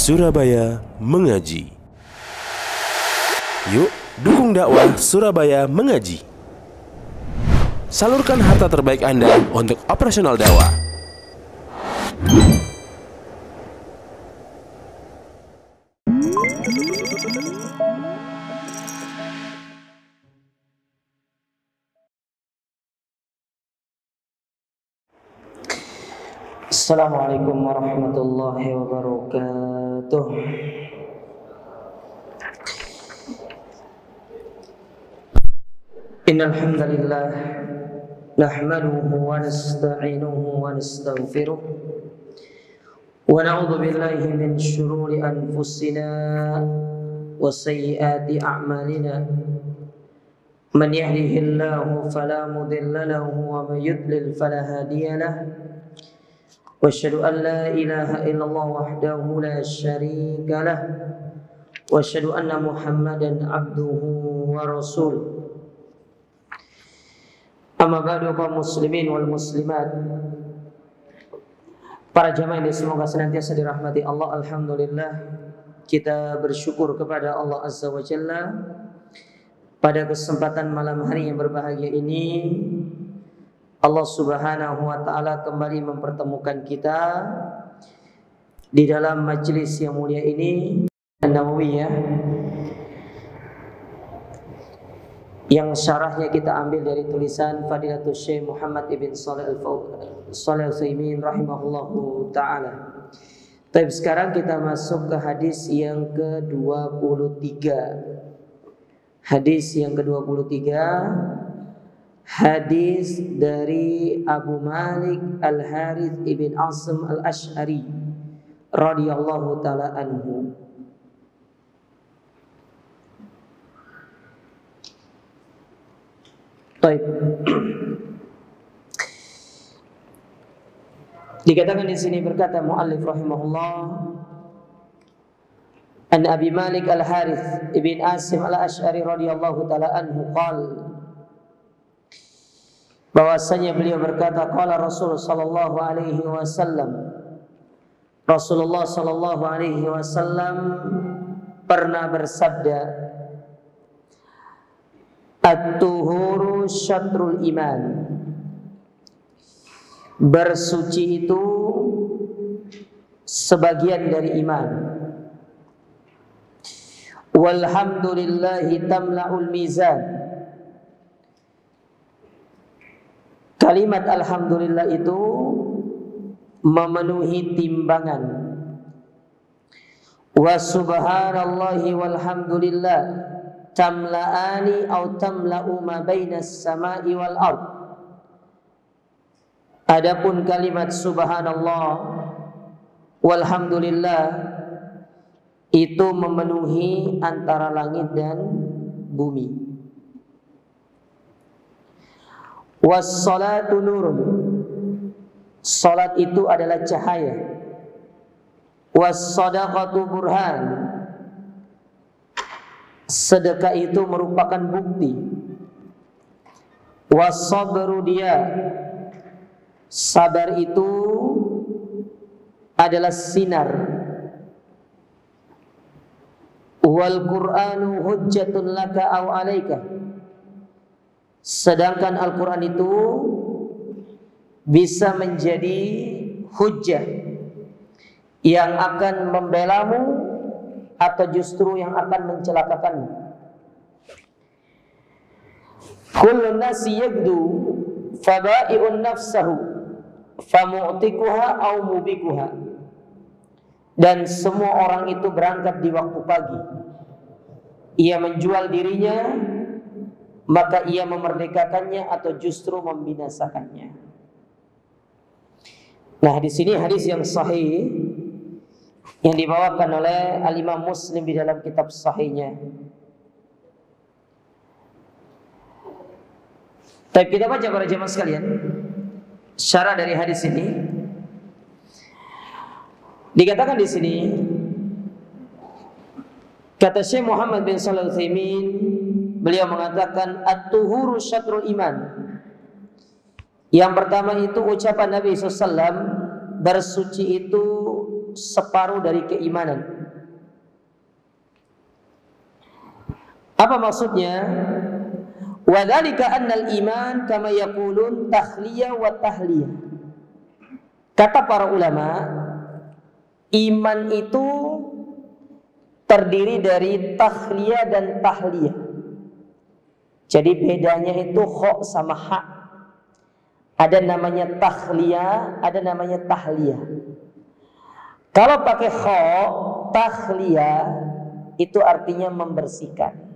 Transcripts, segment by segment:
Surabaya Mengaji. Yuk, dukung dakwah Surabaya Mengaji. Salurkan harta terbaik Anda untuk operasional dakwah. Assalamualaikum warahmatullahi wabarakatuh. Innal hamdalillah nahmaduhu wa nasta'inuhu wa nastaghfiruh wa na'udzu billahi min shururi anfusina wa sayyiati a'malina. Man yahdihillahu fala mudilla lahu wa may yudlil fala hadiya lahu. وأشهد أن لا إله إلا الله وحده لا شريك له وأشهد أن محمدا عبده ورسوله. أما بعد kaum muslimin wal muslimat, para jamaah yang semoga senantiasa dirahmati Allah. Alhamdulillah, kita bersyukur kepada Allah Azza wa Jalla pada kesempatan malam hari yang berbahagia ini. Allah Subhanahu wa ta'ala kembali mempertemukan kita di dalam majelis yang mulia ini, An-Nawawiyah, yang syarahnya kita ambil dari tulisan Fadilatul Syekh Muhammad ibn Shalih Al-Utsaimin rahimahullahu ta'ala. Tapi sekarang kita masuk ke hadis yang ke-23. Hadis yang ke-23, hadis dari Abu Malik Al-Harith ibn Asim Al-Ash'ari radhiyallahu ta'ala anhu. Baik. Dikatakan di sini, berkata muallif rahimahullah, an Abi Malik Al-Harith ibn Asim Al-Ash'ari radhiyallahu ta'ala anhu qala, bahwasanya beliau berkata, qala Rasul sallallahu alaihi wasallam, Rasulullah sallallahu alaihi wasallam pernah bersabda, at-tuhuru syatrul iman, bersuci itu sebagian dari iman. Walhamdulillahi tamla'ul mizan, kalimat alhamdulillah itu memenuhi timbangan. Wa subhanallahi walhamdulillah tamla'ani au tamla'u ma bainas sama'i wal ard. Adapun kalimat subhanallah walhamdulillah itu memenuhi antara langit dan bumi. Was-salatu nurun, salat itu adalah cahaya. Was-sadaqatu burhan, sedekah itu merupakan bukti. Was-sabru dia, sabar itu adalah sinar. Wal Qur'anu hujjatun laka aw alaika, sedangkan Al-Quran itu bisa menjadi hujjah yang akan membelamu atau justru yang akan mencelakakanmu. Kullun nasi yagdu faba'i'un nafsahu famu'tikuha au mubikuha, dan semua orang itu berangkat di waktu pagi. Ia menjual dirinya, maka ia memerdekakannya atau justru membinasakannya. Nah, di sini hadis yang sahih yang dibawakan oleh Al-Imam Muslim di dalam kitab sahihnya. Tapi kita baca para jemaah sekalian syarah dari hadis ini. Dikatakan di sini, kata Syekh Muhammad bin Shalih Al-Utsaimin, beliau mengatakan at-tuhuru syatrul iman. Yang pertama itu ucapan Nabi SAW, bersuci itu separuh dari keimanan. Apa maksudnya? Wa dzalika annal iman kama yaqulun takhliyah wa tahliyah. Kata para ulama, iman itu terdiri dari takhliyah dan tahliyah. Jadi bedanya itu kha sama ha. Ada namanya takhliyah, ada namanya tahliyah. Kalau pakai kha, takhliyah itu artinya membersihkan.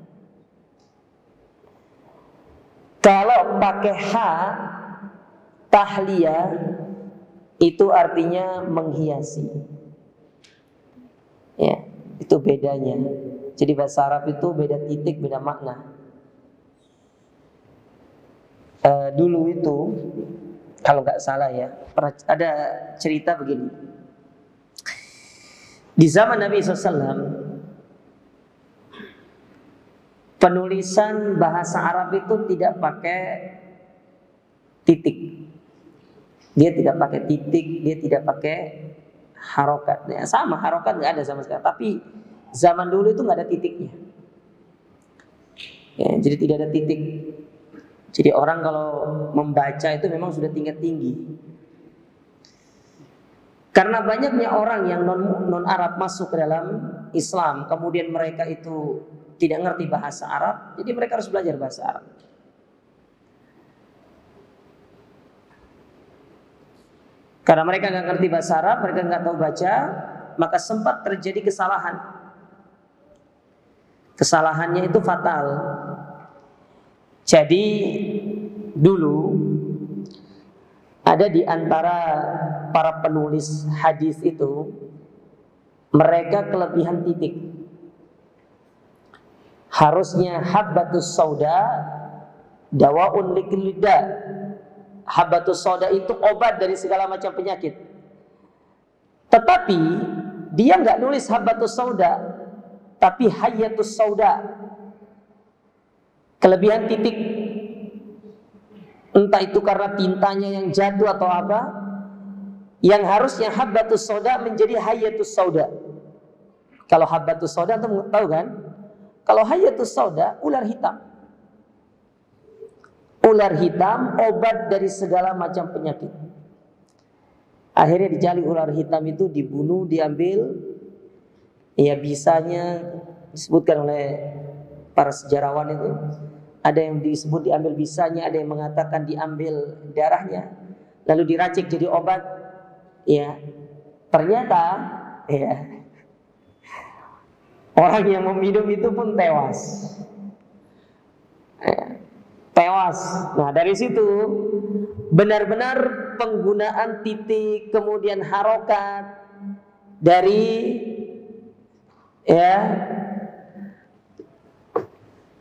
Kalau pakai ha, tahliyah itu artinya menghiasi. Ya, itu bedanya. Jadi bahasa Arab itu beda titik, beda makna. Dulu itu, kalau nggak salah ya, ada cerita begini. Di zaman Nabi SAW, penulisan bahasa Arab itu tidak pakai titik. Dia tidak pakai titik, dia tidak pakai harokat. Ya, sama harokat nggak ada sama sekali. Tapi zaman dulu itu nggak ada titiknya. Ya, jadi tidak ada titik. Jadi orang kalau membaca itu memang sudah tingkat tinggi. Karena banyaknya orang yang non Arab masuk ke dalam Islam, kemudian mereka itu tidak ngerti bahasa Arab, jadi mereka harus belajar bahasa Arab. Karena mereka nggak ngerti bahasa Arab, mereka nggak tahu baca, maka sempat terjadi kesalahan. Kesalahannya itu fatal. Jadi dulu ada di antara para penulis hadis itu, mereka kelebihan titik. Harusnya habbatus sauda dawaun likulida. Habbatus sauda itu obat dari segala macam penyakit. Tetapi dia nggak nulis habbatus sauda, tapi hayyatus sauda. Kelebihan titik, entah itu karena tintanya yang jatuh atau apa, yang harusnya habbatus sauda menjadi hayyatus sauda. Kalau habbatus sauda antum tahu kan? Kalau hayyatus sauda, ular hitam. Ular hitam obat dari segala macam penyakit. Akhirnya dicari ular hitam itu, dibunuh, diambil. Ya bisanya disebutkan oleh para sejarawan itu. Ada yang disebut diambil bisanya, ada yang mengatakan diambil darahnya, lalu diracik jadi obat. Ya, ternyata ya orang yang meminum itu pun tewas. Ya, tewas. Nah dari situ benar-benar penggunaan titik kemudian harokat dari ya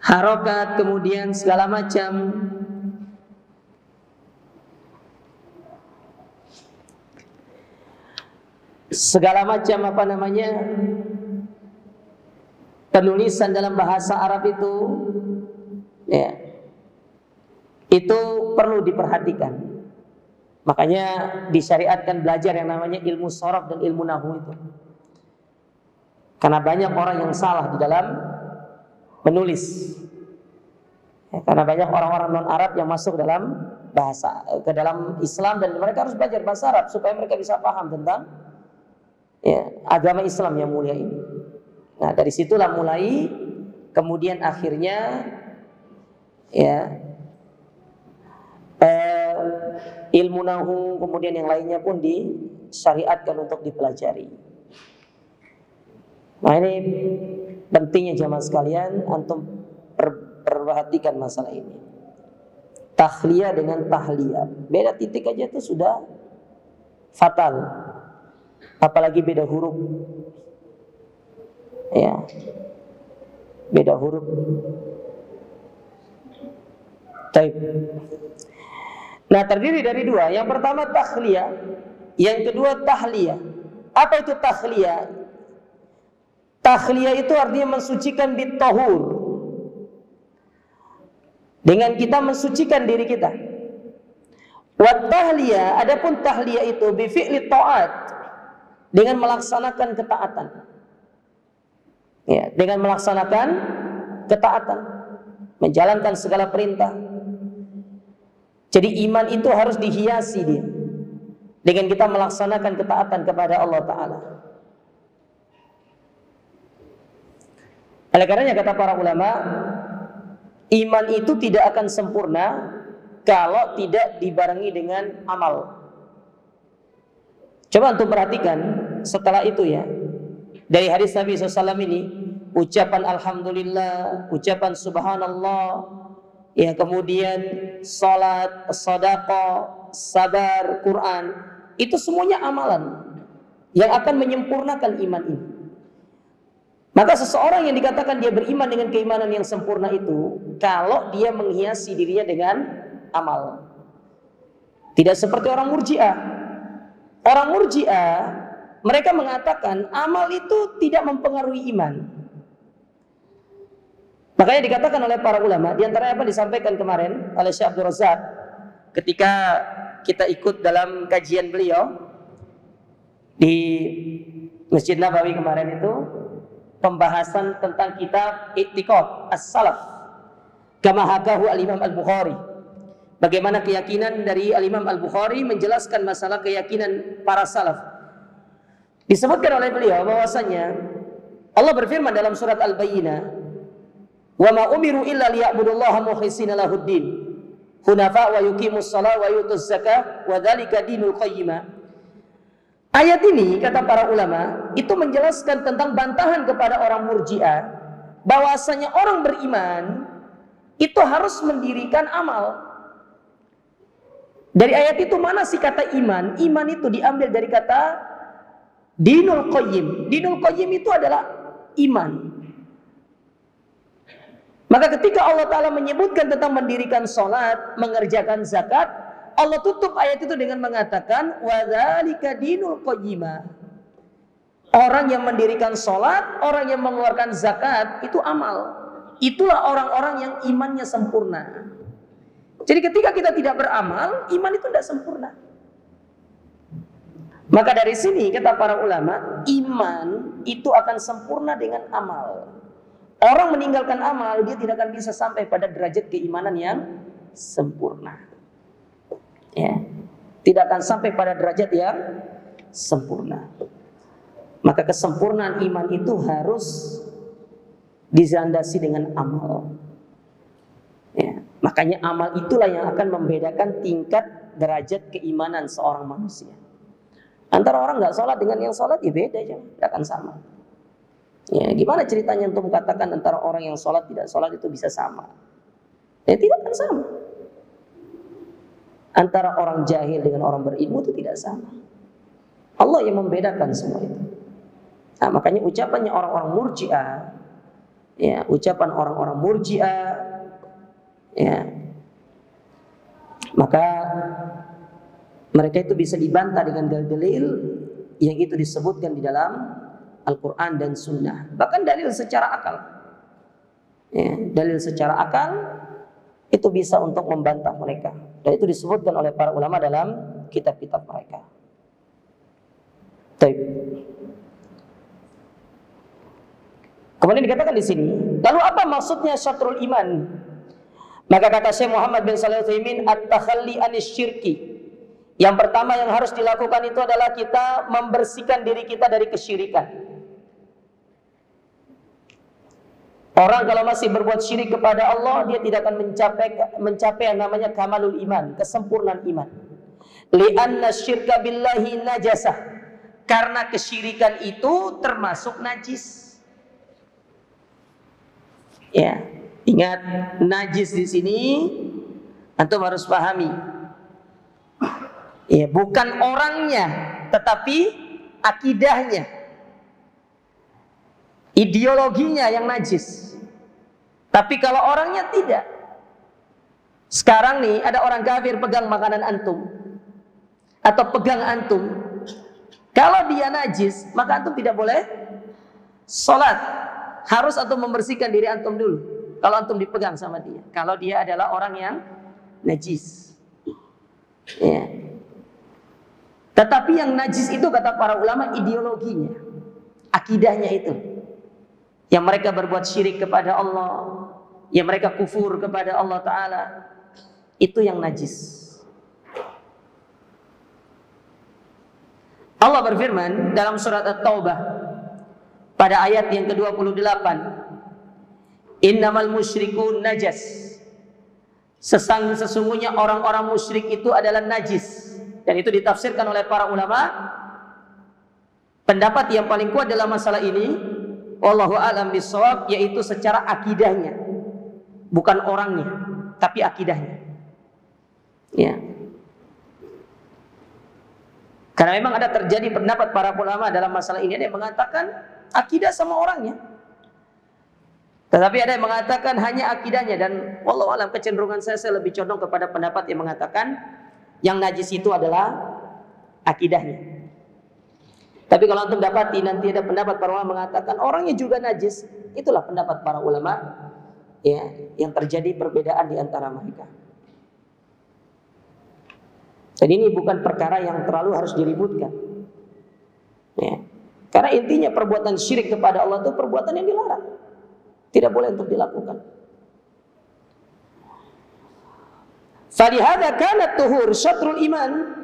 harokat kemudian segala macam apa namanya penulisan dalam bahasa Arab itu ya itu perlu diperhatikan. Makanya disyariatkan belajar yang namanya ilmu sharaf dan ilmu nahwu itu. Karena banyak orang yang salah di dalam menulis. Ya, karena banyak orang-orang non Arab yang masuk dalam ke dalam Islam dan mereka harus belajar bahasa Arab supaya mereka bisa paham tentang ya, agama Islam yang mulia ini. Nah dari situlah mulai, kemudian akhirnya ya ilmu nahwu kemudian yang lainnya pun disyariatkan untuk dipelajari. Nah ini pentingnya jamaah sekalian antum perhatikan masalah ini. Takhliyah dengan tahliyah, beda titik aja itu sudah fatal. Apalagi beda huruf. Ya. Beda huruf. Baik. Nah, terdiri dari dua. Yang pertama takhliyah, yang kedua tahliyah. Apa itu takhliyah? Takhliyah itu artinya mensucikan bitahur. Dengan kita mensucikan diri kita. Wa tahliyah, adapun tahliyah itu bi fi'li ta'at, dengan melaksanakan ketaatan. Ya, dengan melaksanakan ketaatan, menjalankan segala perintah. Jadi iman itu harus dihiasi dia dengan kita melaksanakan ketaatan kepada Allah Ta'ala. Oleh karenanya kata para ulama, iman itu tidak akan sempurna kalau tidak dibarengi dengan amal. Coba untuk perhatikan setelah itu ya, dari hadis Nabi SAW ini, ucapan Alhamdulillah, ucapan Subhanallah, ya, kemudian salat, sedekah, sabar, Quran, itu semuanya amalan yang akan menyempurnakan iman ini. Maka seseorang yang dikatakan dia beriman dengan keimanan yang sempurna itu kalau dia menghiasi dirinya dengan amal. Tidak seperti orang Murji'ah. Orang Murji'ah mereka mengatakan amal itu tidak mempengaruhi iman. Makanya dikatakan oleh para ulama, di antara apa disampaikan kemarin oleh Syekh Abdul Razak ketika kita ikut dalam kajian beliau di Masjid Nabawi kemarin itu, pembahasan tentang kitab I'tiqad As-Salaf kama hakahu al-Imam Al-Bukhari. Bagaimana keyakinan dari al-Imam Al-Bukhari menjelaskan masalah keyakinan para salaf. Disebutkan oleh beliau bahwasanya Allah berfirman dalam surat Al-Bayyinah, "Wa ma umiru illa liya'budullaha mukhlishina lahuddin, hunafa wa yuqimus shalah wa yutuz zakah wa dzalika dinul qayyimah." Ayat ini kata para ulama itu menjelaskan tentang bantahan kepada orang Murji'ah bahwasanya orang beriman itu harus mendirikan amal. Dari ayat itu mana sih kata iman? Iman itu diambil dari kata dinul qayyim. Dinul qayyim itu adalah iman. Maka ketika Allah Ta'ala menyebutkan tentang mendirikan sholat, mengerjakan zakat, Allah tutup ayat itu dengan mengatakan wadzalika dinul qayyimah. Orang yang mendirikan sholat, orang yang mengeluarkan zakat itu amal. Itulah orang-orang yang imannya sempurna. Jadi ketika kita tidak beramal, iman itu tidak sempurna. Maka dari sini kata para ulama, iman itu akan sempurna dengan amal. Orang meninggalkan amal, dia tidak akan bisa sampai pada derajat keimanan yang sempurna. Ya, tidak akan sampai pada derajat yang sempurna. Maka kesempurnaan iman itu harus dilandasi dengan amal. Ya, makanya amal itulah yang akan membedakan tingkat derajat keimanan seorang manusia. Antara orang nggak sholat dengan yang sholat ya beda aja, tidak akan sama. Ya, gimana ceritanya untuk mengatakan antara orang yang sholat tidak sholat itu bisa sama? Ya tidak akan sama. Antara orang jahil dengan orang berilmu itu tidak sama. Allah yang membedakan semua itu. Nah, makanya ucapannya orang-orang Murji'ah, ya, ucapan orang-orang Murji'ah, ya, maka mereka itu bisa dibantah dengan dalil-dalil yang itu disebutkan di dalam Al-Quran dan Sunnah. Bahkan dalil secara akal, ya, dalil secara akal itu bisa untuk membantah mereka. Dan itu disebutkan oleh para ulama dalam kitab-kitab mereka. Baik. Kemudian dikatakan di sini, lalu apa maksudnya syatrul iman? Maka kata Syekh Muhammad bin Shalih Al-Utsaimin, at-takhalli anis syirki. Yang pertama yang harus dilakukan itu adalah kita membersihkan diri kita dari kesyirikan. Orang kalau masih berbuat syirik kepada Allah, dia tidak akan mencapai yang namanya kamalul iman, kesempurnaan iman. Li'anna syirka billahi najasah. Karena kesyirikan itu termasuk najis. Ya, ingat najis di sini antum harus pahami. Ya, bukan orangnya, tetapi akidahnya, ideologinya yang najis. Tapi kalau orangnya tidak. Sekarang nih ada orang kafir pegang makanan antum atau pegang antum. Kalau dia najis, maka antum tidak boleh sholat. Harus antum membersihkan diri antum dulu. Kalau antum dipegang sama dia. Kalau dia adalah orang yang najis. Ya. Tetapi yang najis itu kata para ulama ideologinya, akidahnya itu. Yang mereka berbuat syirik kepada Allah, yang mereka kufur kepada Allah Ta'ala, itu yang najis. Allah berfirman dalam surat At-Taubah pada ayat yang ke-28, innamal musyrikun najas, sesungguhnya orang-orang musyrik itu adalah najis. Dan itu ditafsirkan oleh para ulama. Pendapat yang paling kuat dalam masalah ini, wallahu a'lam bishawab, yaitu secara akidahnya, bukan orangnya, tapi akidahnya. Ya. Karena memang ada terjadi pendapat para ulama dalam masalah ini, ada yang mengatakan akidah sama orangnya, tetapi ada yang mengatakan hanya akidahnya. Dan wallahu a'lam, kecenderungan saya lebih condong kepada pendapat yang mengatakan yang najis itu adalah akidahnya. Tapi kalau untuk dapati nanti ada pendapat para ulama mengatakan orangnya juga najis, itulah pendapat para ulama ya, yang terjadi perbedaan di antara mereka. Dan ini bukan perkara yang terlalu harus diributkan ya. Karena intinya perbuatan syirik kepada Allah itu perbuatan yang dilarang, tidak boleh untuk dilakukan. Falihada kanat tuhur syatrul iman.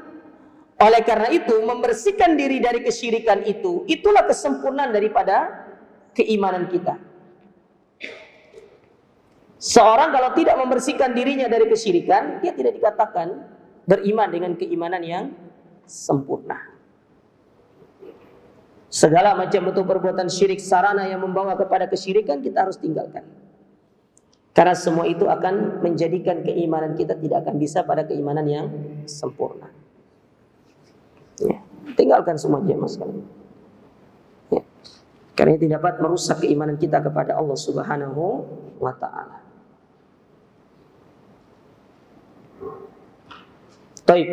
Oleh karena itu, membersihkan diri dari kesyirikan itu, itulah kesempurnaan daripada keimanan kita. Seorang kalau tidak membersihkan dirinya dari kesyirikan, dia tidak dikatakan beriman dengan keimanan yang sempurna. Segala macam bentuk perbuatan syirik, sarana yang membawa kepada kesyirikan, kita harus tinggalkan. Karena semua itu akan menjadikan keimanan kita tidak akan bisa pada keimanan yang sempurna. Ya, tinggalkan semua jemaah sekalian. Ya. Karena itu dapat merusak keimanan kita kepada Allah Subhanahu wa Ta'ala. Baik.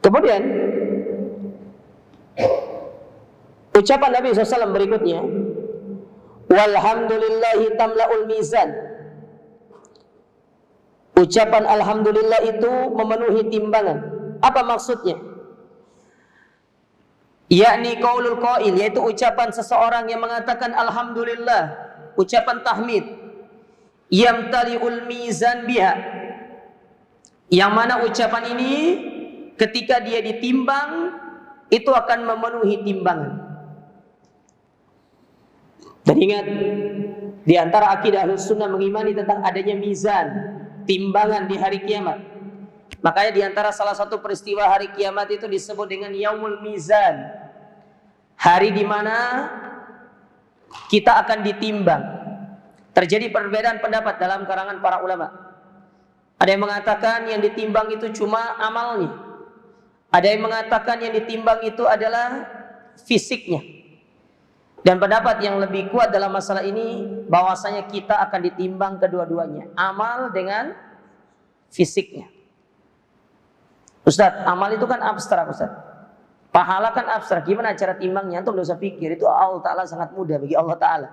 Kemudian ucapan Nabi SAW berikutnya, walhamdulillahi tamla'ul mizan. Ucapan alhamdulillah itu memenuhi timbangan. Apa maksudnya? Yakni qaulul qail, yaitu ucapan seseorang yang mengatakan alhamdulillah, ucapan tahmid, yamtali'ul mizan biha, yang mana ucapan ini ketika dia ditimbang itu akan memenuhi timbangan. Dan ingat, di antara akidah Ahlussunnah mengimani tentang adanya mizan, timbangan di hari kiamat. Makanya di antara salah satu peristiwa hari kiamat itu disebut dengan Yaumul Mizan, hari di mana kita akan ditimbang. Terjadi perbedaan pendapat dalam kalangan para ulama. Ada yang mengatakan yang ditimbang itu cuma amalnya. Ada yang mengatakan yang ditimbang itu adalah fisiknya. Dan pendapat yang lebih kuat dalam masalah ini bahwasanya kita akan ditimbang kedua-duanya, amal dengan fisiknya. Ustaz, amal itu kan abstrak, Ustaz. Pahala kan abstrak. Gimana cara timbangnya? Antum tidak usah pikir, itu Allah Ta'ala sangat mudah bagi Allah Ta'ala.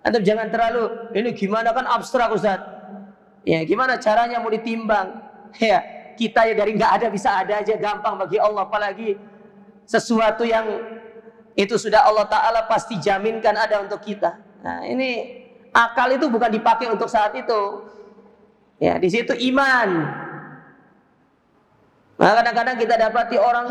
Antum jangan terlalu, ini gimana kan abstrak, Ustaz. Ya, gimana caranya mau ditimbang? Ya, kita ya dari nggak ada bisa ada aja, gampang bagi Allah. Apalagi sesuatu yang itu sudah Allah Ta'ala pasti jaminkan ada untuk kita. Nah, ini akal itu bukan dipakai untuk saat itu. Ya, di situ iman. Nah, kadang-kadang kita dapati orang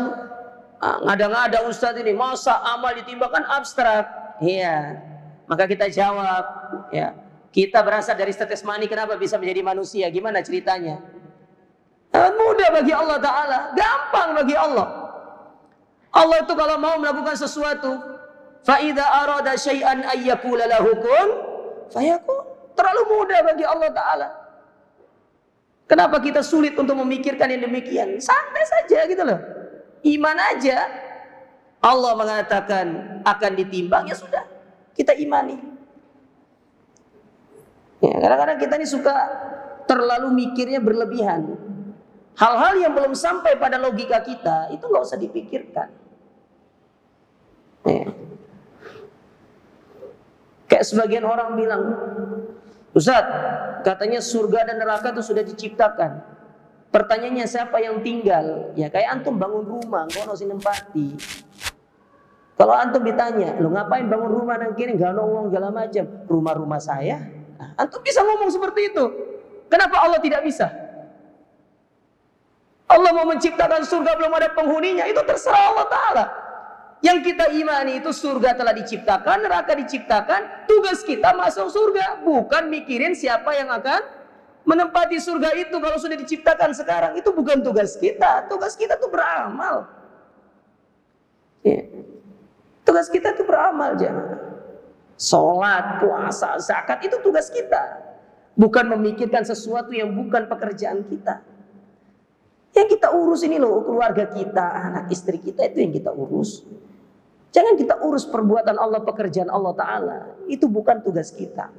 ngada-ngada, Ustaz ini masa amal ditimbang kan abstrak. Iya. Maka kita jawab, ya, kita berasal dari tetes mani, kenapa bisa menjadi manusia? Gimana ceritanya? Mudah bagi Allah Ta'ala, gampang bagi Allah. Allah itu kalau mau melakukan sesuatu, fa idza arada syai'an ay yaqula lahu kun fayakun. Terlalu mudah bagi Allah Ta'ala. Kenapa kita sulit untuk memikirkan yang demikian? Santai saja gitu loh. Iman aja. Allah mengatakan akan ditimbang, ya sudah, kita imani. Ya, kadang-kadang kita ini suka terlalu mikirnya berlebihan. Hal-hal yang belum sampai pada logika kita itu nggak usah dipikirkan. Ya. Kayak sebagian orang bilang, Ustaz, katanya surga dan neraka itu sudah diciptakan. Pertanyaannya siapa yang tinggal? Ya kayak antum bangun rumah, kau harus nempati. Kalau antum ditanya, lu ngapain bangun rumah nang kini gak ada uang segala macam, rumah saya. Nah, antum bisa ngomong seperti itu. Kenapa Allah tidak bisa? Allah mau menciptakan surga belum ada penghuninya, itu terserah Allah Ta'ala. Yang kita imani itu surga telah diciptakan, neraka diciptakan, tugas kita masuk surga, bukan mikirin siapa yang akan menempati surga itu kalau sudah diciptakan sekarang. Itu bukan tugas kita tuh beramal. Ya. Tugas kita itu beramal, jemaah. Sholat, puasa, zakat itu tugas kita, bukan memikirkan sesuatu yang bukan pekerjaan kita. Yang kita urus ini loh, keluarga kita, anak istri kita, itu yang kita urus. Jangan kita urus perbuatan Allah, pekerjaan Allah Ta'ala. Itu bukan tugas kita.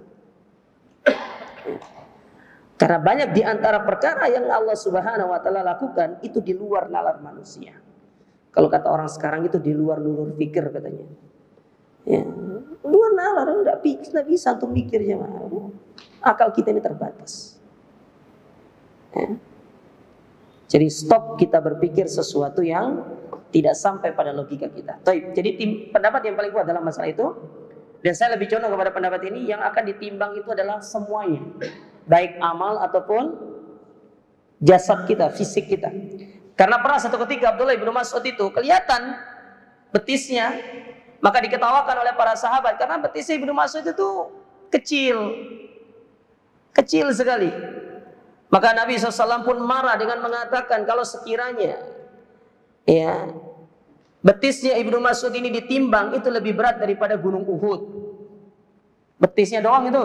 Karena banyak di antara perkara yang Allah Subhanahu wa Ta'ala lakukan itu di luar nalar manusia. Kalau kata orang sekarang itu di luar nalur pikir katanya. Ya, luar nalar, nggak bisa untuk mikirnya. Akal kita ini terbatas. Ya. Jadi stop kita berpikir sesuatu yang tidak sampai pada logika kita. Jadi pendapat yang paling kuat dalam masalah itu, dan saya lebih condong kepada pendapat ini, yang akan ditimbang itu adalah semuanya, baik amal ataupun jasad kita, fisik kita. Karena pernah satu ketika Abdullah bin Mas'ud itu kelihatan betisnya, maka diketawakan oleh para sahabat karena betisnya Ibnu Mas'ud itu kecil sekali. Maka Nabi SAW pun marah dengan mengatakan kalau sekiranya ya betisnya Ibnu Mas'ud ini ditimbang itu lebih berat daripada gunung Uhud. Betisnya doang itu,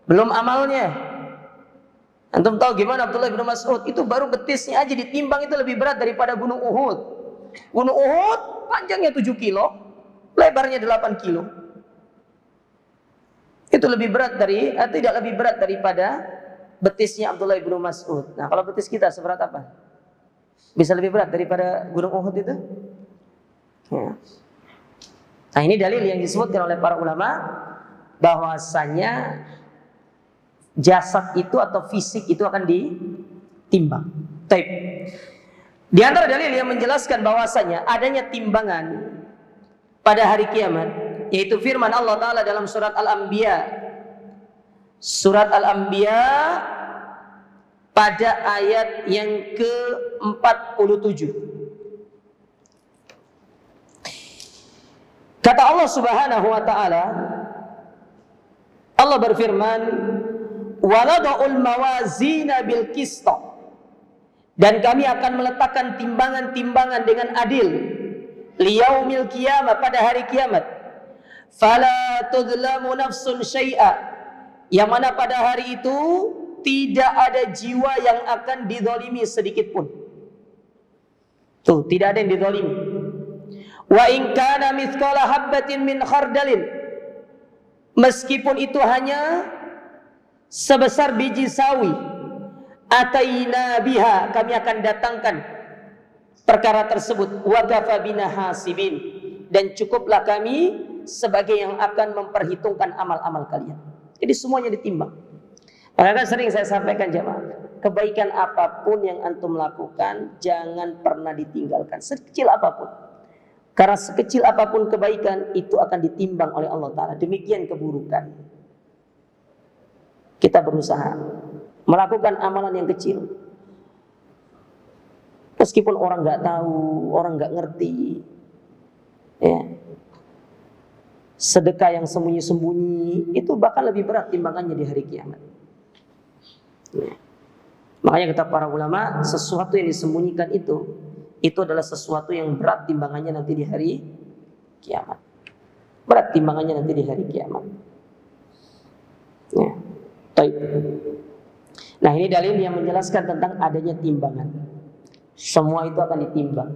belum amalnya. Antum tahu gimana Abdullah bin Mas'ud itu baru betisnya aja ditimbang itu lebih berat daripada gunung Uhud. Gunung Uhud panjangnya 7 kilo, lebarnya 8 kilo. Itu lebih berat tidak lebih berat daripada betisnya Abdullah bin Mas'ud. Nah, kalau betis kita seberat apa? Bisa lebih berat daripada gunung Uhud itu? Ya. Nah, ini dalil yang disebutkan oleh para ulama bahwasanya jasad itu atau fisik itu akan ditimbang. Taib. Di antara dalil yang menjelaskan bahwasanya adanya timbangan pada hari kiamat, yaitu firman Allah Ta'ala dalam surat Al-Anbiya. Surat Al-Anbiya pada ayat yang ke-47. Kata Allah Subhanahu wa Ta'ala, Allah berfirman, "Walada'ul mawazina bil qista." Dan kami akan meletakkan timbangan-timbangan dengan adil liyaumil qiyamah, pada hari kiamat. Fala tudlamu nafsun syai'a, yang mana pada hari itu tidak ada jiwa yang akan dizalimi sedikit pun. Tuh, tidak ada yang dizalimi. Wa in kana mithqala habbatin min khardalin, meskipun itu hanya sebesar biji sawi, ataina biha, kami akan datangkan perkara tersebut, wa kafa bina hasibin, dan cukuplah kami sebagai yang akan memperhitungkan amal-amal kalian. Jadi semuanya ditimbang. Maka sering saya sampaikan jemaah, kebaikan apapun yang antum lakukan jangan pernah ditinggalkan, sekecil apapun. Karena sekecil apapun kebaikan itu akan ditimbang oleh Allah Ta'ala. Demikian keburukan. Kita berusaha melakukan amalan yang kecil, meskipun orang nggak tahu, orang nggak ngerti, ya. Sedekah yang sembunyi-sembunyi itu bahkan lebih berat timbangannya di hari kiamat. Ya. Makanya kata para ulama, sesuatu yang disembunyikan itu adalah sesuatu yang berat timbangannya nanti di hari kiamat. Berat timbangannya nanti di hari kiamat. Ya. Baik. Nah, ini dalil yang menjelaskan tentang adanya timbangan. Semua itu akan ditimbang.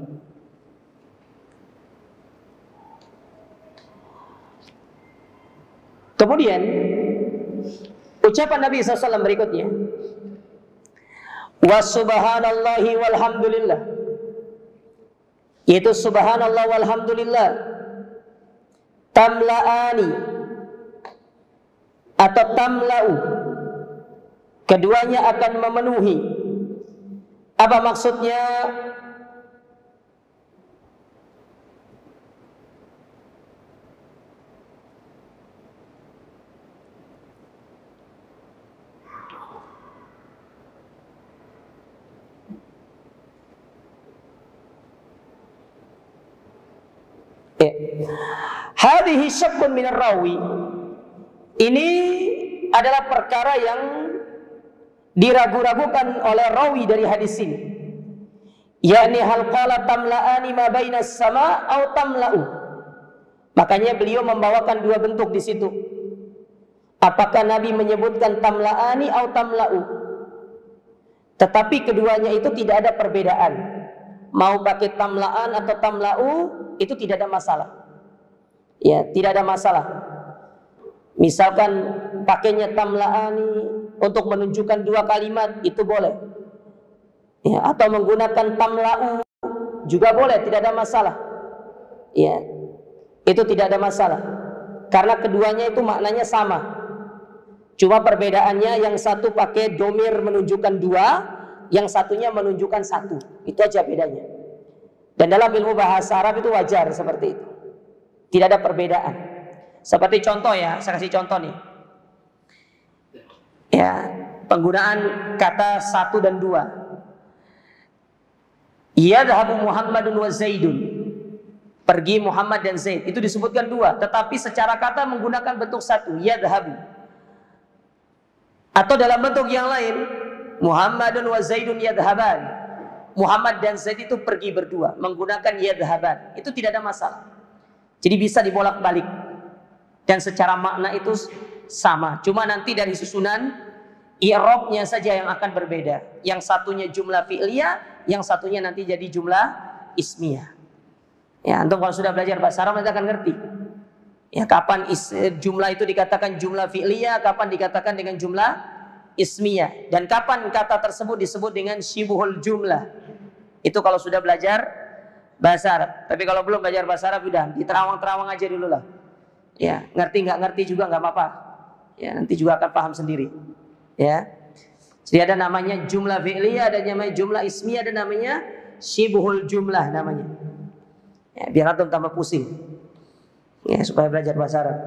Kemudian ucapan Nabi SAW berikutnya, wa subhanallahi walhamdulillah, yaitu subhanallah walhamdulillah tamla'ani atau tamla'u, keduanya akan memenuhi. Apa maksudnya? Hadhihi syakkun minar rawi. Ini adalah perkara yang diragu-ragukan oleh rawi dari hadis ini. Yakni hal qala tamla'ani ma bainas sama au tamla'u. Makanya beliau membawakan dua bentuk di situ. Apakah Nabi menyebutkan tamla'ani au tamla'u? Tetapi keduanya itu tidak ada perbedaan. Mau pakai tamla'an atau tamla'u itu tidak ada masalah. Ya, tidak ada masalah. Misalkan pakainya tamla'ani untuk menunjukkan dua kalimat itu boleh. Ya, atau menggunakan tamla'u juga boleh, tidak ada masalah. Ya, itu tidak ada masalah. Karena keduanya itu maknanya sama. Cuma perbedaannya yang satu pakai domir menunjukkan dua, yang satunya menunjukkan satu. Itu aja bedanya. Dan dalam ilmu bahasa Arab itu wajar seperti itu. Tidak ada perbedaan. Seperti contoh ya, saya kasih contoh nih. Ya, penggunaan kata satu dan dua. Yadhabu Muhammadun wa Zaidun. Pergi Muhammad dan Zaid. Itu disebutkan dua, tetapi secara kata menggunakan bentuk satu, yadhabu. Atau dalam bentuk yang lain, Muhammadun wa Zaidun yadhaban. Muhammad dan Zaid itu pergi berdua, menggunakan yadhaban. Itu tidak ada masalah. Jadi bisa dibolak-balik. Dan secara makna itu sama. Cuma nanti dari susunan i'rabnya saja yang akan berbeda. Yang satunya jumlah fi'liyah, yang satunya nanti jadi jumlah ismiyah. Ya, antum kalau sudah belajar bahasa Arab nanti akan ngerti. Ya, kapan jumlah itu dikatakan jumlah fi'liyah, kapan dikatakan dengan jumlah ismiyah, dan kapan kata tersebut disebut dengan syibuhul jumlah. Itu kalau sudah belajar bahasa Arab. Tapi kalau belum belajar bahasa Arab, udah diterawang-terawang aja dulu lah. Ya, ngerti nggak ngerti juga nggak apa-apa. Ya, nanti juga akan paham sendiri. Ya, jadi ada namanya jumlah fi'liyah, ada namanya jumlah ismiyah, ada namanya syibuhul jumlah namanya. Ya, biar antum tambah pusing. Ya, supaya belajar bahasa Arab.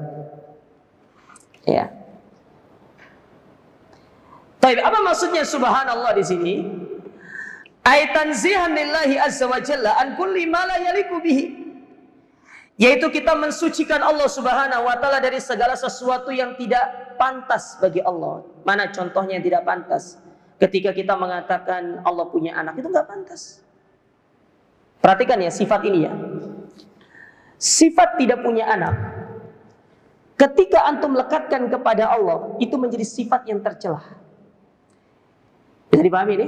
Ya. Baik, apa maksudnya subhanallah di sini? Ay tanzihan lillahi azza wa jalla an kulli ma la yaliqu bihi. Yaitu kita mensucikan Allah Subhanahu wa taala dari segala sesuatu yang tidak pantas bagi Allah. Mana contohnya yang tidak pantas? Ketika kita mengatakan Allah punya anak, itu enggak pantas. Perhatikan ya sifat ini ya. Sifat tidak punya anak, ketika antum lekatkan kepada Allah, itu menjadi sifat yang tercela. Bisa dipahami ini?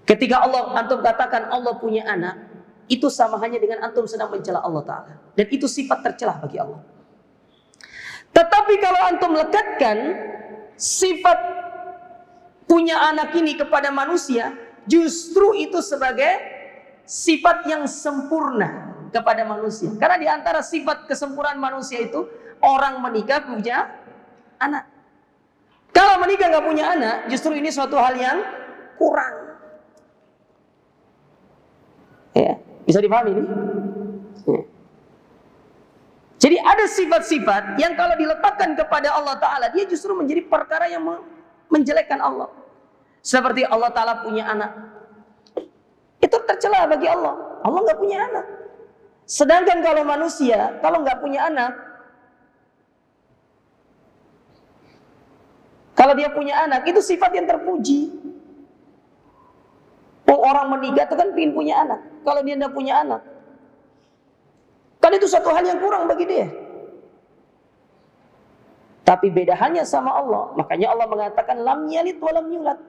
Ketika antum katakan Allah punya anak, itu sama hanya dengan antum sedang mencela Allah Ta'ala. Dan itu sifat tercela bagi Allah. Tetapi kalau antum lekatkan sifat punya anak ini kepada manusia, justru itu sebagai sifat yang sempurna kepada manusia. Karena di antara sifat kesempurnaan manusia itu orang menikah punya anak. Kalau menikah nggak punya anak, justru ini suatu hal yang kurang. Ya, bisa dipahami ini? Ya. Jadi ada sifat-sifat yang kalau diletakkan kepada Allah Ta'ala, dia justru menjadi perkara yang menjelekkan Allah. Seperti Allah Ta'ala punya anak. Itu tercela bagi Allah. Allah nggak punya anak. Sedangkan kalau manusia, kalau nggak punya anak, kalau dia punya anak, itu sifat yang terpuji. Orang menikah itu kan ingin punya anak. Kalau dia tidak punya anak, kan itu satu hal yang kurang bagi dia. Tapi beda halnya sama Allah. Makanya Allah mengatakan lam yalid wa lam yulad.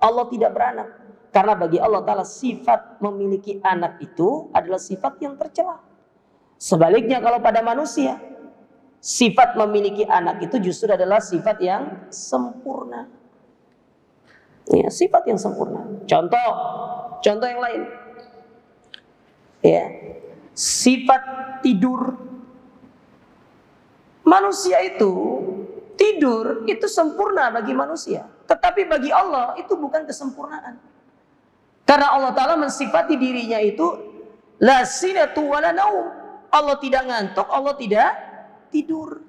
Allah tidak beranak. Karena bagi Allah Ta'ala sifat memiliki anak itu adalah sifat yang tercela. Sebaliknya kalau pada manusia, sifat memiliki anak itu justru adalah sifat yang sempurna. Ya, sifat yang sempurna. Contoh yang lain. Ya, sifat tidur. Manusia itu tidur itu sempurna bagi manusia, tetapi bagi Allah itu bukan kesempurnaan. Karena Allah Ta'ala mensifati dirinya itu la sinatu wa la naum. Allah tidak ngantuk, Allah tidak tidur.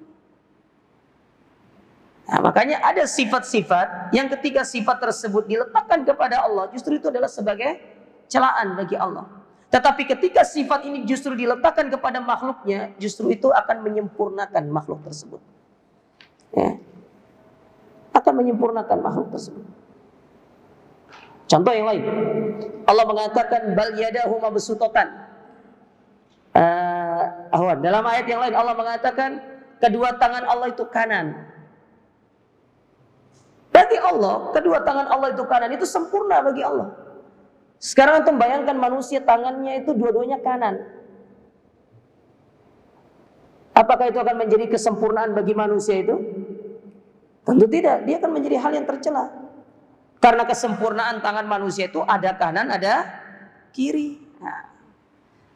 Nah, makanya ada sifat-sifat yang ketika sifat tersebut diletakkan kepada Allah, justru itu adalah sebagai celaan bagi Allah. Tetapi ketika sifat ini justru diletakkan kepada makhluknya, justru itu akan menyempurnakan makhluk tersebut. Ya. Akan menyempurnakan makhluk tersebut. Contoh yang lain, Allah mengatakan bal yadahu mabsutatan. Dalam ayat yang lain Allah mengatakan kedua tangan Allah itu kanan. Bagi Allah, kedua tangan Allah itu kanan, itu sempurna bagi Allah. Sekarang antum bayangkan manusia tangannya itu dua-duanya kanan. Apakah itu akan menjadi kesempurnaan bagi manusia itu? Tentu tidak, dia akan menjadi hal yang tercela. Karena kesempurnaan tangan manusia itu ada kanan, ada kiri. Nah,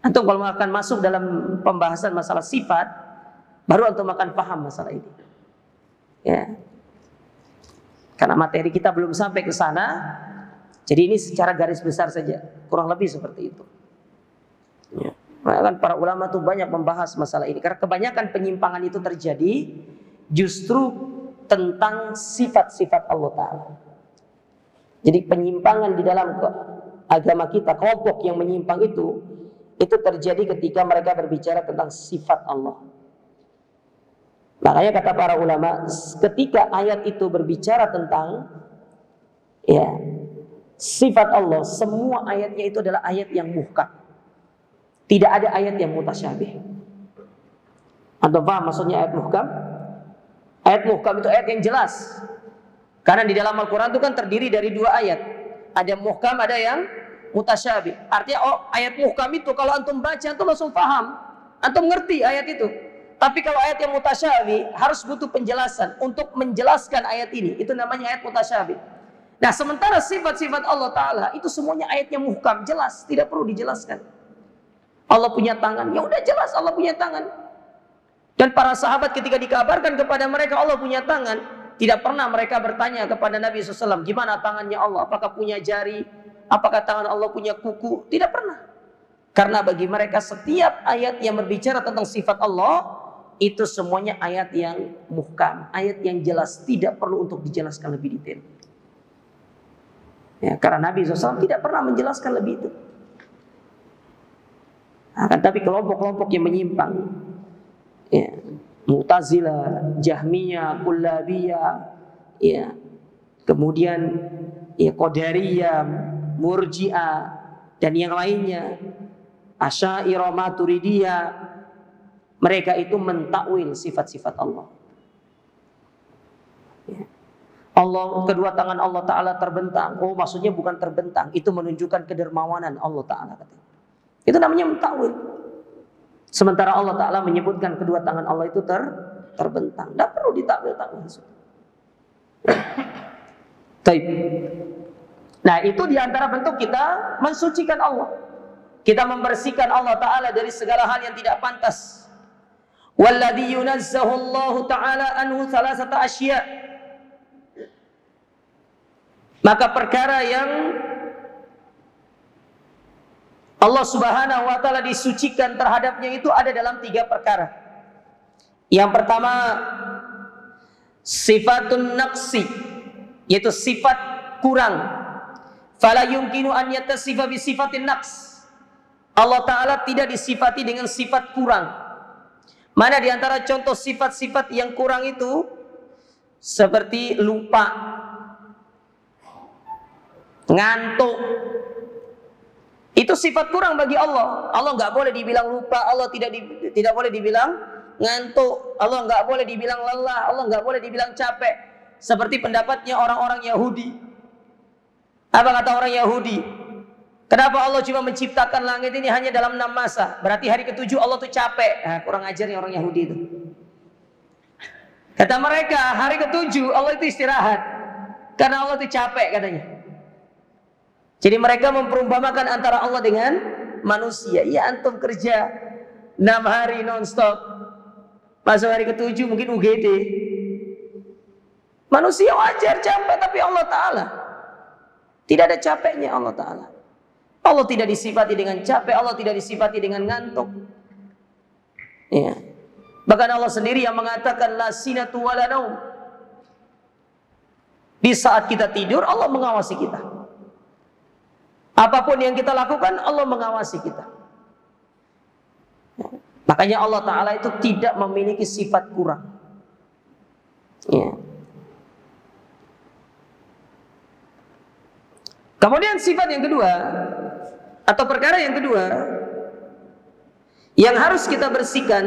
antum kalau akan masuk dalam pembahasan masalah sifat, baru antum akan paham masalah ini. Ya. Karena materi kita belum sampai ke sana, jadi ini secara garis besar saja, kurang lebih seperti itu. Ya. Nah, kan para ulama tuh banyak membahas masalah ini, karena kebanyakan penyimpangan itu terjadi justru tentang sifat-sifat Allah Ta'ala. Jadi penyimpangan di dalam agama kita, kelompok yang menyimpang itu terjadi ketika mereka berbicara tentang sifat Allah. Makanya kata para ulama, ketika ayat itu berbicara tentang sifat Allah, semua ayatnya itu adalah ayat yang muhkam. Tidak ada ayat yang mutasyabih. Anda paham maksudnya ayat muhkam? Ayat muhkam itu ayat yang jelas. Karena di dalam Al-Quran itu kan terdiri dari dua ayat. Ada muhkam, ada yang mutasyabih. Artinya ayat muhkam itu kalau antum baca, antum langsung paham. Antum ngerti ayat itu. Tapi kalau ayat yang mutasyabih harus butuh penjelasan untuk menjelaskan ayat ini. Itu namanya ayat mutasyabih. Nah, sementara sifat-sifat Allah Ta'ala itu semuanya ayatnya muhkam, jelas, tidak perlu dijelaskan. Allah punya tangan, ya udah jelas Allah punya tangan. Dan para sahabat ketika dikabarkan kepada mereka Allah punya tangan, tidak pernah mereka bertanya kepada Nabi SAW, gimana tangannya Allah? Apakah punya jari? Apakah tangan Allah punya kuku? Tidak pernah. Karena bagi mereka setiap ayat yang berbicara tentang sifat Allah, itu semuanya ayat yang muhkam, ayat yang jelas, tidak perlu untuk dijelaskan lebih detail. Ya, karena Nabi SAW tidak pernah menjelaskan lebih itu. Tapi kelompok-kelompok yang menyimpang, Mu'tazilah, Jahmiyah, Kullabiyah, kemudian Qadariyah, Murji'ah, dan yang lainnya, Asy'ariyah, Maturidiyah, mereka itu mentakwil sifat-sifat Allah. Allah, kedua tangan Allah Ta'ala terbentang. Oh, maksudnya bukan terbentang, itu menunjukkan kedermawanan Allah Ta'ala. Itu namanya mentakwil. Sementara Allah Ta'ala menyebutkan kedua tangan Allah itu terbentang. Tidak perlu ditakwil-takwil. Nah, itu diantara bentuk kita mensucikan Allah. Kita membersihkan Allah Ta'ala dari segala hal yang tidak pantas. Walladhi yunazzahu Allah Ta'ala anhu salasata asya'. Maka perkara yang Allah Subhanahu wa Ta'ala disucikan terhadapnya itu ada dalam 3 perkara. Yang pertama, sifatun naqsi, yaitu sifat kurang. Fala yumkinu an yattasifa bi sifatin naqs. Allah Ta'ala tidak disifati dengan sifat kurang. Mana di antara contoh sifat-sifat yang kurang itu? Seperti lupa, ngantuk. Itu sifat kurang bagi Allah. Allah nggak boleh dibilang lupa, Allah tidak boleh dibilang ngantuk, Allah nggak boleh dibilang lelah, Allah nggak boleh dibilang capek. Seperti pendapatnya orang-orang Yahudi. Apa kata orang Yahudi? Kenapa Allah cuma menciptakan langit ini hanya dalam 6 masa? Berarti hari ke-7 Allah tuh capek. Kurang ajarnya orang Yahudi itu. Kata mereka, hari ke-7 Allah itu istirahat karena Allah itu capek katanya. Jadi mereka memperumpamakan antara Allah dengan manusia. Ya, antum kerja 6 hari non-stop, masuk hari ke-7 mungkin UGD. Manusia wajar capek, tapi Allah Ta'ala tidak ada capeknya. Allah Ta'ala, Allah tidak disifati dengan capek, Allah tidak disifati dengan ngantuk. Ya. Bahkan Allah sendiri yang mengatakan la sinatu wala naum. Di saat kita tidur Allah mengawasi kita. Apapun yang kita lakukan, Allah mengawasi kita. Makanya Allah Ta'ala itu tidak memiliki sifat kurang. Ya. Kemudian sifat yang kedua, atau perkara yang kedua, yang harus kita bersihkan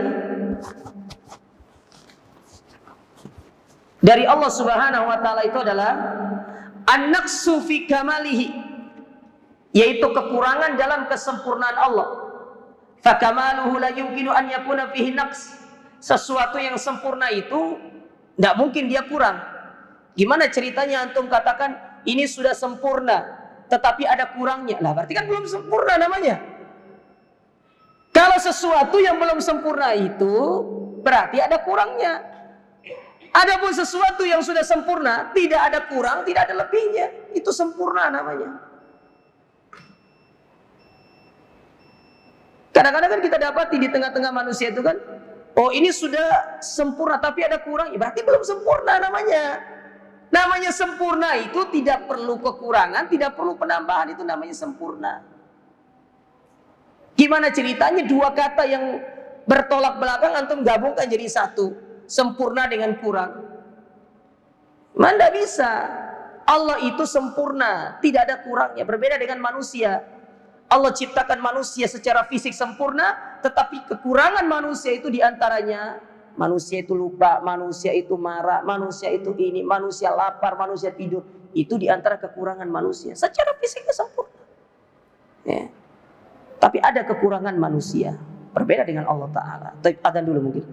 dari Allah Subhanahu wa Ta'ala itu adalah an-naqsu fi kamalihi, yaitu kekurangan dalam kesempurnaan Allah. Fakamaluhu la yumkinu an yakuna fihi naqs. Sesuatu yang sempurna itu tidak mungkin dia kurang. Gimana ceritanya antum katakan ini sudah sempurna tetapi ada kurangnya? Lah berarti kan belum sempurna namanya. Kalau sesuatu yang belum sempurna itu berarti ada kurangnya. Adapun sesuatu yang sudah sempurna, tidak ada kurang, tidak ada lebihnya, itu sempurna namanya. Kadang-kadang kan kita dapati di tengah-tengah manusia itu kan, oh ini sudah sempurna tapi ada kurang, ya berarti belum sempurna namanya. Namanya sempurna itu tidak perlu kekurangan, tidak perlu penambahan, itu namanya sempurna. Gimana ceritanya dua kata yang bertolak belakang antum gabungkan jadi satu, sempurna dengan kurang? Mana bisa. Allah itu sempurna, tidak ada kurangnya. Berbeda dengan manusia. Allah ciptakan manusia secara fisik sempurna, tetapi kekurangan manusia itu diantaranya manusia itu lupa, manusia itu marah, manusia itu ini, manusia lapar, manusia tidur. Itu diantara kekurangan manusia. Secara fisiknya sempurna. Ya. Tapi ada kekurangan manusia. Berbeda dengan Allah Ta'ala. Adzan dulu mungkin.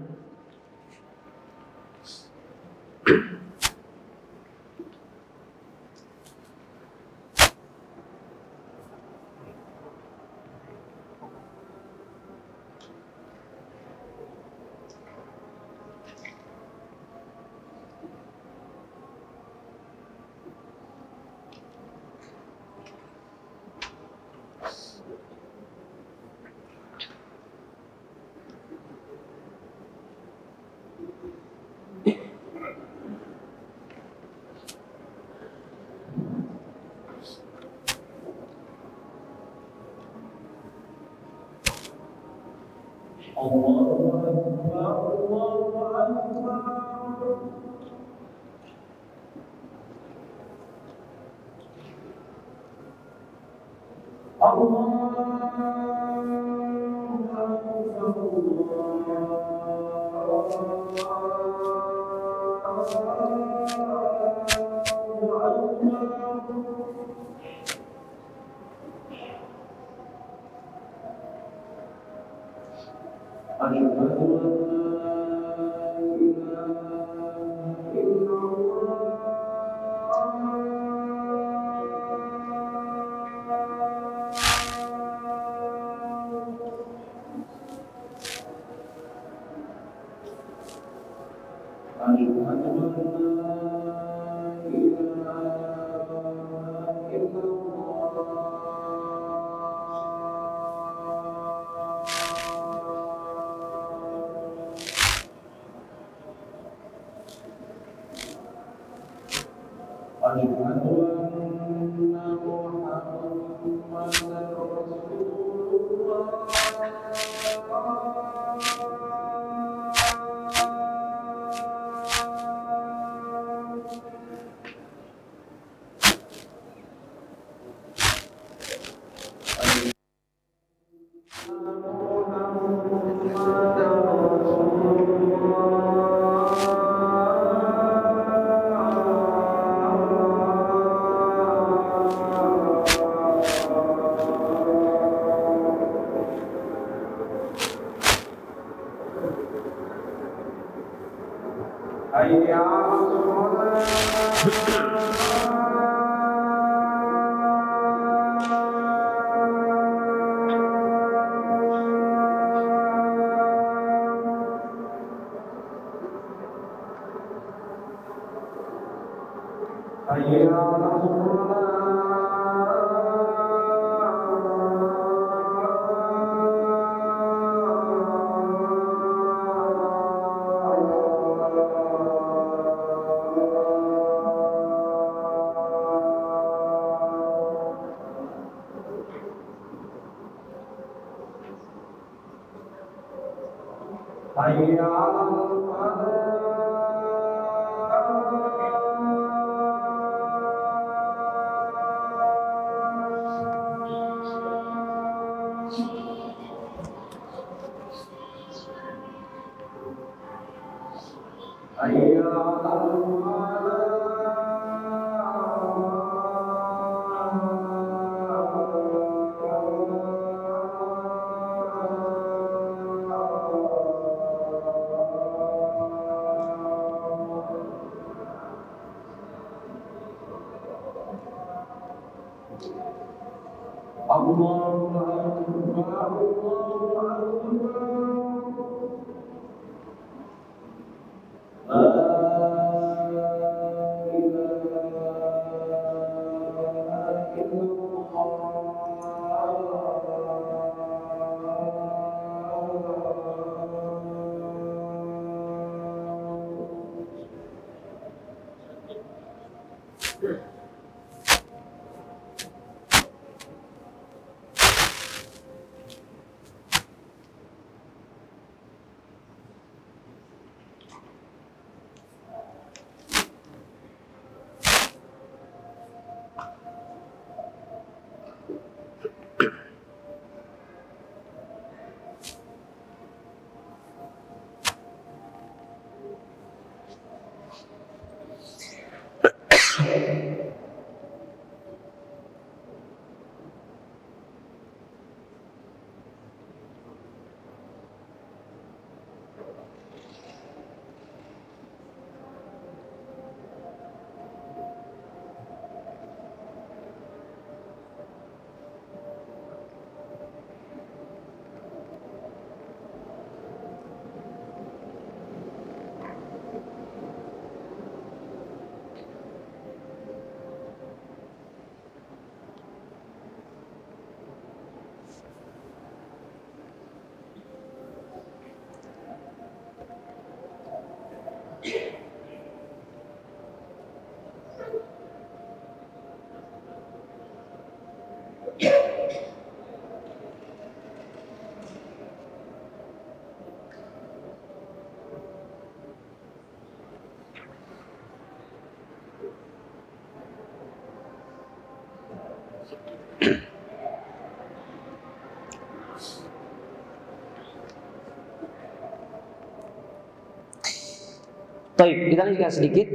Baik, kita lanjutkan sedikit.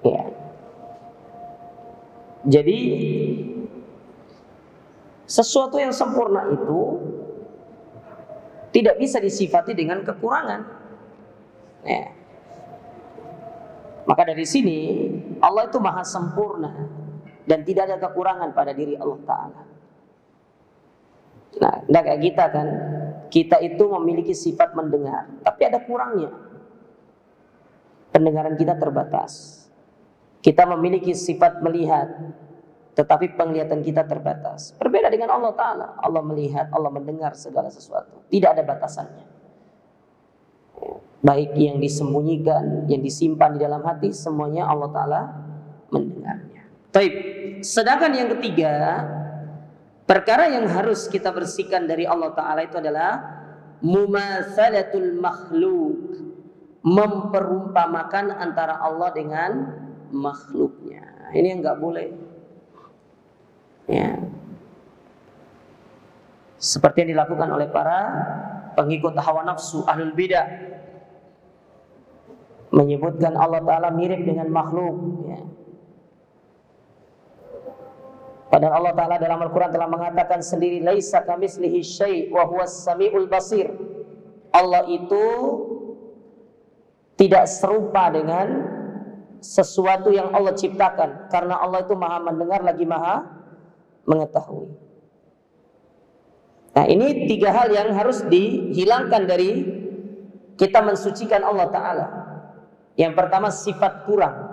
Ya. Jadi sesuatu yang sempurna itu tidak bisa disifati dengan kekurangan. Ya. Maka dari sini Allah itu maha sempurna dan tidak ada kekurangan pada diri Allah Ta'ala. Nah, tidak kayak kita kan. Kita itu memiliki sifat mendengar, tapi ada kurangnya. Pendengaran kita terbatas. Kita memiliki sifat melihat, tetapi penglihatan kita terbatas. Berbeda dengan Allah Ta'ala. Allah melihat, Allah mendengar segala sesuatu. Tidak ada batasannya. Baik yang disembunyikan, yang disimpan di dalam hati, semuanya Allah Ta'ala mendengarnya. Baik. Sedangkan yang ketiga, perkara yang harus kita bersihkan dari Allah Ta'ala itu adalah mumatsalatul makhluk, memperumpamakan antara Allah dengan makhluknya. Ini yang nggak boleh. Ya. Seperti yang dilakukan oleh para pengikut hawa nafsu ahlul bidah, menyebutkan Allah Ta'ala mirip dengan makhluk. Ya. Padahal Allah Ta'ala dalam Al-Quran telah mengatakan sendiri, laisa kamitslihi syai' wa huwas sami'ul basir. Allah itu tidak serupa dengan sesuatu yang Allah ciptakan, karena Allah itu maha mendengar lagi maha mengetahui. Nah, ini tiga hal yang harus dihilangkan dari kita mensucikan Allah Ta'ala. Yang pertama sifat kurang,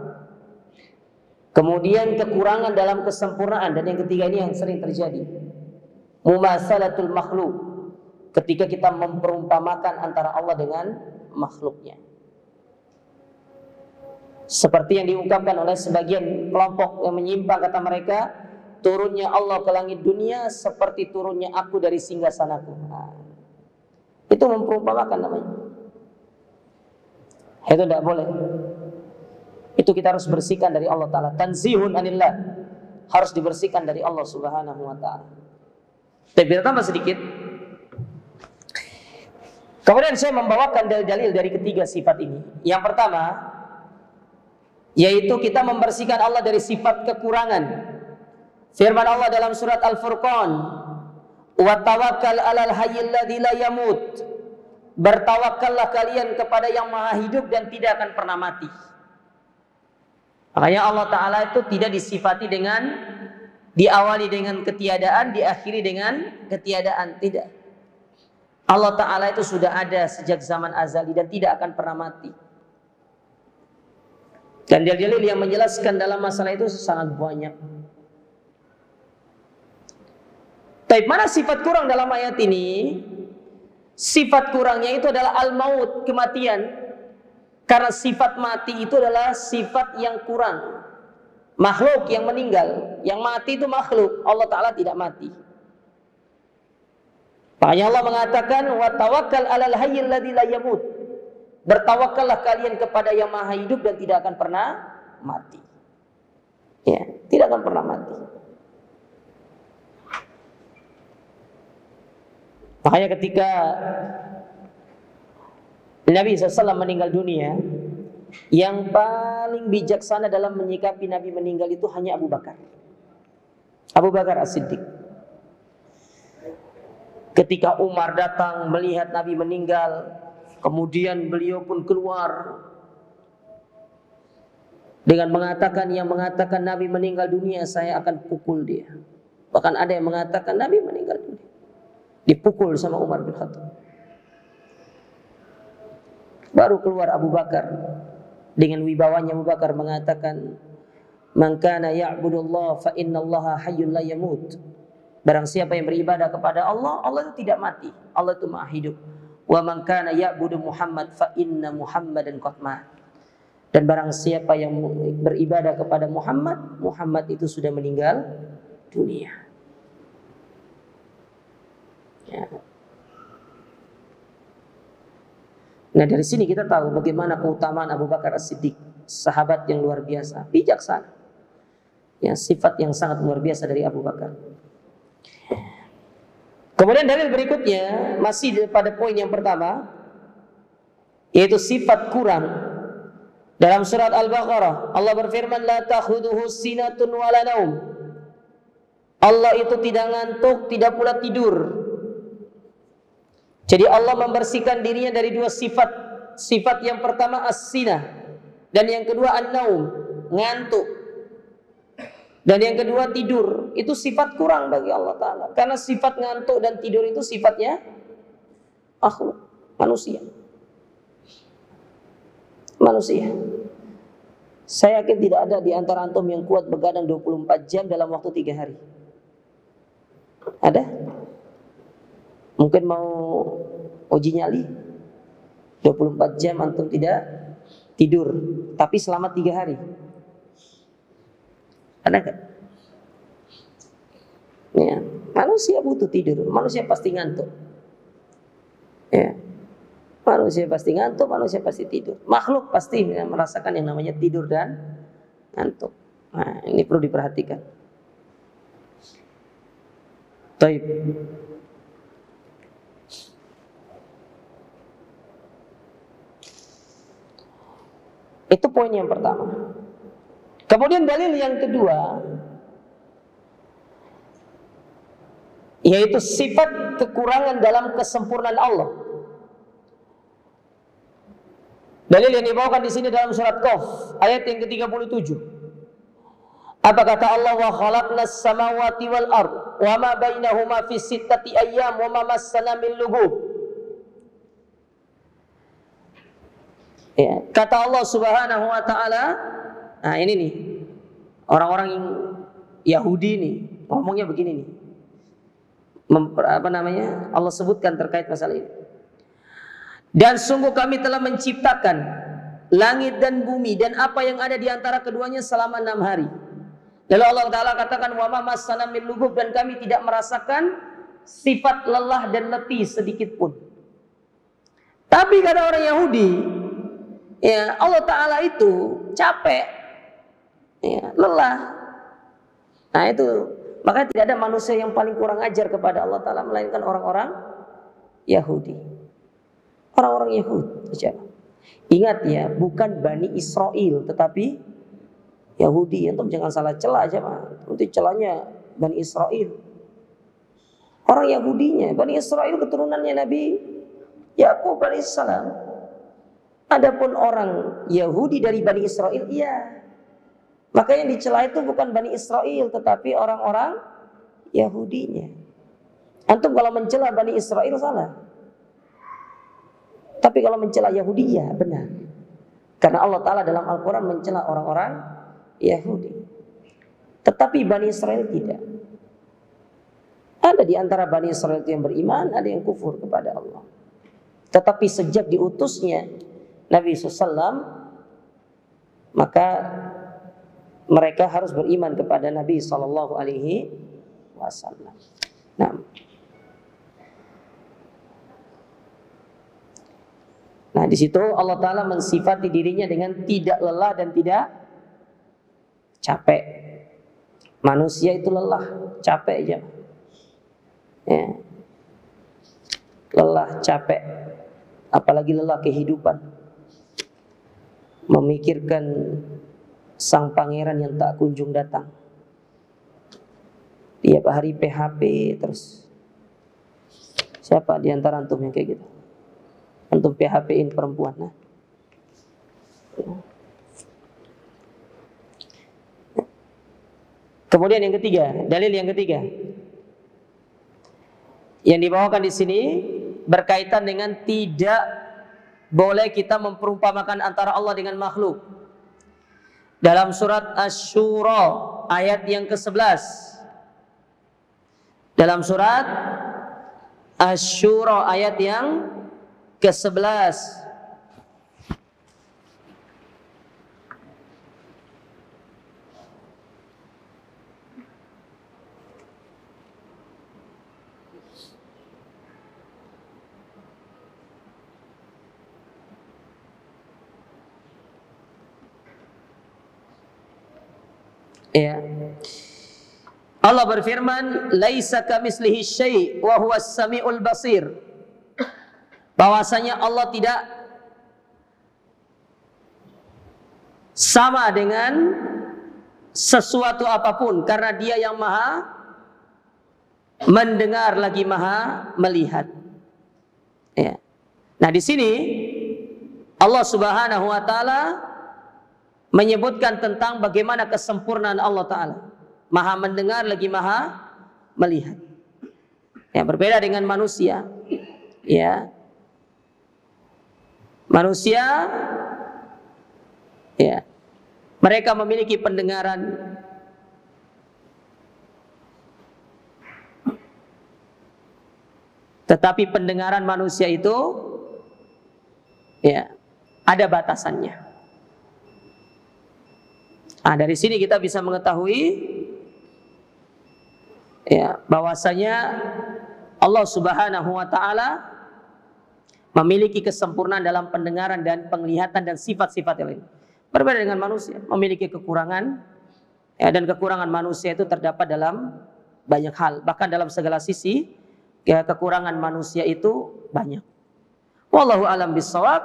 kemudian kekurangan dalam kesempurnaan, dan yang ketiga ini yang sering terjadi, mumatsalatul makhluk, ketika kita memperumpamakan antara Allah dengan makhluknya. Seperti yang diungkapkan oleh sebagian kelompok yang menyimpang, kata mereka, turunnya Allah ke langit dunia seperti turunnya aku dari singgasanaku. Nah, Itu memperumpamakan namanya. Itu tidak boleh. Itu kita harus bersihkan dari Allah Ta'ala. Tanzihun anillah, harus dibersihkan dari Allah Subhanahu wa Ta'ala. Tapi kita tambah sedikit. Kemudian saya membawakan dalil-dalil dari ketiga sifat ini. Yang pertama, yaitu kita membersihkan Allah dari sifat kekurangan. Firman Allah dalam surat Al-Furqan, "Wa tawakkal 'alal hayyil ladzi la yamut." Bertawakallah kalian kepada yang maha hidup dan tidak akan pernah mati. Makanya Allah Ta'ala itu tidak disifati dengan, diawali dengan ketiadaan, diakhiri dengan ketiadaan. Tidak. Allah Ta'ala itu sudah ada sejak zaman azali dan tidak akan pernah mati. Dan dalil-dalil yang menjelaskan dalam masalah itu sangat banyak. Tapi mana sifat kurang dalam ayat ini? Sifat kurangnya itu adalah al-maut, kematian. Karena sifat mati itu adalah sifat yang kurang. Makhluk yang meninggal, yang mati itu makhluk. Allah Ta'ala tidak mati. Makanya Allah mengatakan, "Wa tawakkal 'alal hayyil ladzi la yamut." Bertawakallah kalian kepada yang maha hidup dan tidak akan pernah mati. Ya, tidak akan pernah mati. Makanya ketika Nabi SAW meninggal dunia, yang paling bijaksana dalam menyikapi Nabi meninggal itu hanya Abu Bakar. Abu Bakar As-Siddiq. Ketika Umar datang melihat Nabi meninggal, kemudian beliau pun keluar dengan mengatakan, yang mengatakan Nabi meninggal dunia, saya akan pukul dia. Bahkan ada yang mengatakan Nabi meninggal dunia, dipukul sama Umar bin Khattab. Baru keluar Abu Bakar dengan wibawanya. Abu Bakar mengatakan, "Man kana ya'budullah fa innallaha hayyun la yamut." Barang siapa yang beribadah kepada Allah, Allah itu tidak mati. Allah itu maha hidup. "Wa man kana ya'budu Muhammad fa inna Muhammadan qad mat." Dan barang siapa yang beribadah kepada Muhammad, Muhammad itu sudah meninggal dunia. Ya. Nah, dari sini kita tahu bagaimana keutamaan Abu Bakar As-Siddiq, sahabat yang luar biasa, bijaksana. Ya, sifat yang sangat luar biasa dari Abu Bakar. Kemudian dalil berikutnya masih pada poin yang pertama, yaitu sifat kurang. Dalam surat Al-Baqarah Allah berfirman, "La ta'khudhuhu sinatun wa la naum." Allah itu tidak ngantuk, tidak pula tidur. Jadi Allah membersihkan dirinya dari dua sifat. Sifat yang pertama as-sinah, dan yang kedua an-naum, ngantuk. Dan yang kedua tidur. Itu sifat kurang bagi Allah Ta'ala. Karena sifat ngantuk dan tidur itu sifatnya makhluk, manusia. Manusia. Saya yakin tidak ada di antara antum yang kuat begadang 24 jam dalam waktu 3 hari. Ada? Mungkin mau uji nyali 24 jam antum tidak tidur, tapi selama 3 hari. Ada kan? Ya, manusia butuh tidur, manusia pasti ngantuk. Ya, manusia pasti ngantuk, manusia pasti tidur. Makhluk pasti merasakan yang namanya tidur dan ngantuk. Nah, ini perlu diperhatikan. Baik. Itu poin yang pertama. Kemudian dalil yang kedua, yaitu sifat kekurangan dalam kesempurnaan Allah. Dalil yang dibawakan di sini dalam surat Qaf ayat yang ke-37. Apa kata Allah? "Wa khalaqnas samawati wal ard wa ma bainahuma fi sittati ayyam wa ma massana min lughub." Ya, kata Allah Subhanahu wa taala, nah ini nih, orang-orang yang Yahudi nih ngomongnya begini nih. Allah sebutkan terkait masalah ini. Dan sungguh kami telah menciptakan langit dan bumi dan apa yang ada di antara keduanya selama 6 hari. Lalu Allah Ta'ala katakan, "Wa ma massana min lughub," dan kami tidak merasakan sifat lelah dan letih sedikit pun. Tapi kata orang Yahudi, ya Allah Ta'ala itu capek, ya, lelah. Nah itu, makanya tidak ada manusia yang paling kurang ajar kepada Allah Ta'ala melainkan orang-orang Yahudi. Orang-orang Yahudi. Ingat ya, bukan Bani Israel, tetapi Yahudi. Antum jangan salah celah aja, nanti celahnya Bani Israel. Orang Yahudinya, Bani Israel keturunannya Nabi Yakub alaihissalam. Adapun orang Yahudi dari Bani Israel, iya. Maka yang dicela itu bukan Bani Israel, tetapi orang-orang Yahudinya. Antum kalau mencela Bani Israel salah. Tapi kalau mencela Yahudi, ya benar. Karena Allah Ta'ala dalam Al-Quran mencela orang-orang Yahudi. Tetapi Bani Israel tidak. Ada di antara Bani Israel yang beriman, ada yang kufur kepada Allah. Tetapi sejak diutusnya Nabi SAW, maka mereka harus beriman kepada Nabi SAW. Nah, di situ Allah Ta'ala mensifati dirinya dengan tidak lelah dan tidak capek. Manusia itu lelah, capek aja. Ya. Lelah, capek. Apalagi lelah kehidupan. Memikirkan sang pangeran yang tak kunjung datang. Tiap hari PHP terus. Siapa di antara antum yang kayak gitu? Antum PHP-in perempuan. Nah. Kemudian yang ketiga, dalil yang ketiga yang dibawakan di sini berkaitan dengan tidak boleh kita memperumpamakan antara Allah dengan makhluk. Dalam surat Asy-Syura ayat yang ke-11. Dalam surat Asy-Syura ayat yang ke-11. Ya. Allah berfirman, "Laisa kamitslihi syai' wa huwas samiul basir." Bahwasanya Allah tidak sama dengan sesuatu apapun karena Dia yang Maha mendengar lagi Maha melihat. Ya. Nah, di sini Allah Subhanahu wa taala menyebutkan tentang bagaimana kesempurnaan Allah Ta'ala. Maha mendengar lagi Maha melihat. Ya, berbeda dengan manusia. Ya. Manusia, ya, mereka memiliki pendengaran, tetapi pendengaran manusia itu, ya, ada batasannya. Nah, dari sini kita bisa mengetahui, ya, bahwasanya Allah Subhanahu wa taala memiliki kesempurnaan dalam pendengaran dan penglihatan dan sifat-sifat yang lain. Berbeda dengan manusia, memiliki kekurangan, ya, dan kekurangan manusia itu terdapat dalam banyak hal, bahkan dalam segala sisi, ya, kekurangan manusia itu banyak. Wallahu a'lam bishawab.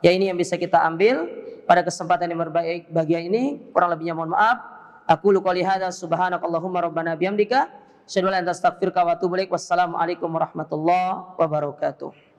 Ya, ini yang bisa kita ambil pada kesempatan yang berbahagia ini. Kurang lebihnya mohon maaf. Aqulu qouli hadza subhanakallahumma rabbana bihamdika asyhadu an la ilaha illa anta astaghfiruka wa atubu ilaik. Wassalamualaikum warahmatullahi wabarakatuh.